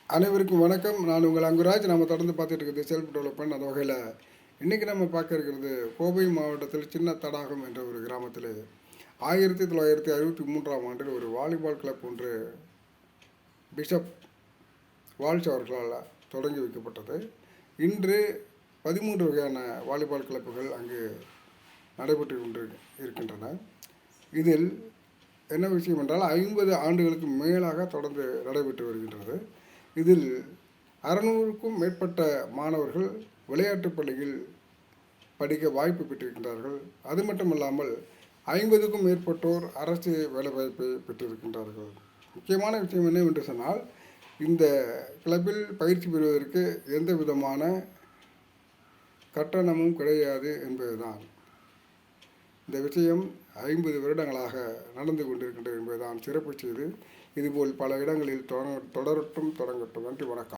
அனைவருக்கும் வணக்கம். நான் உங்கள் அங்குராஜ். நம்ம தொடர்ந்து பார்த்துட்டு இருக்கிறது செல்ஃப் டெவலப்மெண்ட். அந்த வகையில் இன்றைக்கி நம்ம பார்க்க இருக்கிறது கோவை மாவட்டத்தில் சின்ன தடாகம் என்ற ஒரு கிராமத்தில் 1963ஆம் ஆண்டில் ஒரு வாலிபால் கிளப் ஒன்று பிஷப் வால்ஸ் அவர்களால் தொடங்கி வைக்கப்பட்டது. இன்று 13 வகையான வாலிபால் கிளப்புகள் அங்கு நடைபெற்று கொண்டு இருக்கின்றன. இதில் என்ன விஷயம் என்றால் 50 ஆண்டுகளுக்கு மேலாக தொடர்ந்து நடைபெற்று வருகின்றது. இதில் 600க்கும் மேற்பட்ட மாணவர்கள் விளையாட்டுப் பள்ளியில் படிக்க வாய்ப்பு பெற்றிருக்கின்றார்கள். அது மட்டுமல்லாமல் 50க்கும் மேற்பட்டோர் அரசு வேலைவாய்ப்பை பெற்றிருக்கின்றார்கள். முக்கியமான விஷயம் என்னவென்று சொன்னால், இந்த கிளப்பில் பயிற்சி பெறுவதற்கு எந்த விதமான கட்டணமும் கிடையாது என்பதுதான். இந்த விஷயம் 50 வருடங்களாக நடந்து கொண்டிருக்கின்றது என்பதுதான் சிறப்பு செய்து. இதுபோல் பல இடங்களில் தொடரட்டும். நன்றி, வணக்கம்.